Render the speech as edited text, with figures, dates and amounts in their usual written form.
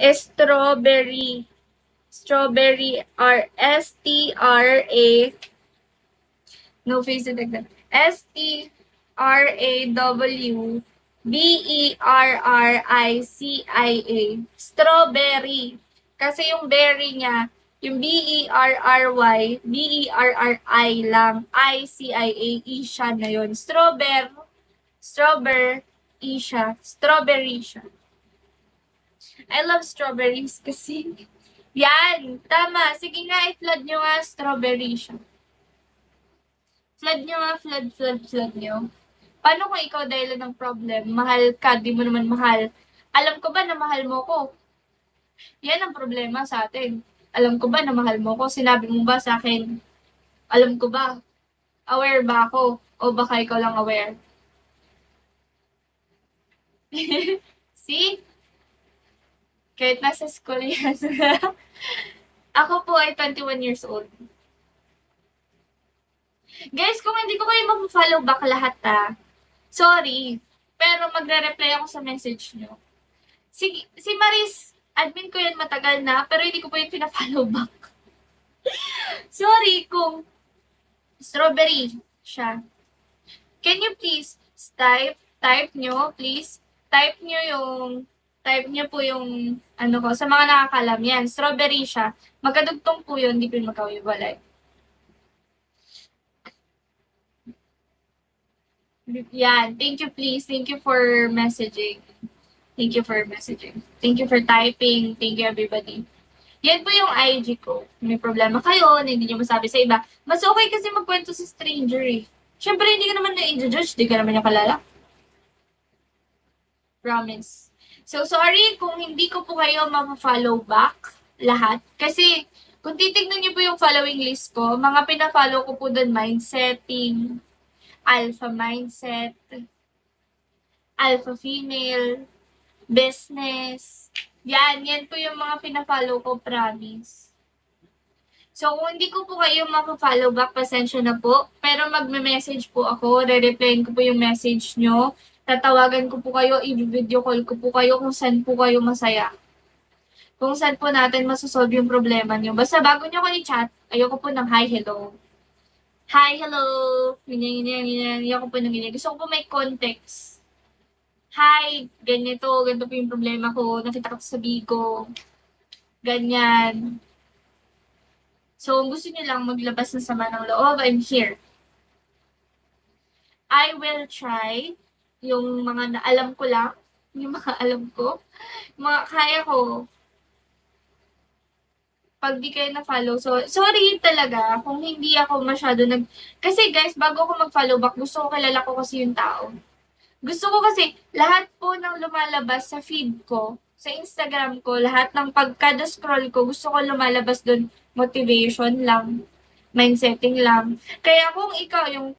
Strawberry. Strawberry are S-T-R-A, no face like that. Strawberricia. Strawberry. Kasi yung berry niya, yung B-E-R-R-Y, B-E-R-R-I lang, I-C-I-A, siya na yun. Strawberry siya. Strawberry siya. I love strawberries kasi. Yan, tama. Sige nga, i-flood nyo nga strawberry siya. Flood nyo nga, flood nyo. Paano kung ikaw dahil ng problem, mahal ka, di mo naman mahal? Alam ko ba na mahal mo ko? Yan ang problema sa atin. Alam ko ba na mahal mo ko? Sinabi mo ba sa akin? Alam ko ba? Aware ba ako? O baka ikaw lang aware? See? Kahit nasa school yan. Ako po ay 21 years old. Guys, kung hindi ko kayo mag-follow back lahat sorry. Pero magre-reply ako sa message nyo. Si Maris, admin ko yan matagal na, pero hindi ko po yung pina-follow back. Sorry kung strawberry siya. Can you please type nyo, please? Type nyo po yung, ano ko, sa mga nakakalam yan. Strawberry siya. Magkadugtong po yun, hindi po yung magkawiwalay. Yan. Thank you, please. Thank you for messaging. Thank you for messaging. Thank you for typing. Thank you, everybody. Yan po yung IG ko. May problema kayo na hindi nyo masabi sa iba. Mas okay kasi magkwento sa stranger eh. Siyempre, hindi ka naman na-judge. Hindi ka naman niya kalala. Promise. So, sorry kung hindi ko po kayo ma-follow back lahat. Kasi, kung titignan niyo po yung following list ko, mga pina-follow ko po doon, mindsetting, alpha mindset, alpha female, business. Yan po yung mga pina-follow ko, promise. So, kung hindi ko po kayo mapa-follow back, pasensya na po. Pero magme-message po ako, re-replyin ko po yung message nyo. Tatawagan ko po kayo, i-video call ko po kayo kung saan po kayo masaya. Kung saan po natin masosolve yung problema nyo. Basta bago nyo ko i-chat, ayoko po ng hi, hello. Hi, hello. Ganyan. Ayoko po ng ganyan. Gusto ko po may context. Hi, ganito po yung problema ko. Nakita ko sa Bigo. Ganyan. So, kung gusto niyo lang maglabas ng sama ng loob, I'm here. I will try yung mga naalam ko lang, yung mga alam ko, mga kaya ko. Pag di kayo na-follow, so, sorry talaga kung hindi ako masyado Kasi guys, bago ako mag-follow back, gusto ko kilala ko kasi yung tao. Gusto ko kasi lahat po ng lumalabas sa feed ko, sa Instagram ko, lahat ng pagkada scroll ko, gusto ko lumalabas doon motivation lang, mindsetting lang. Kaya kung ikaw, yung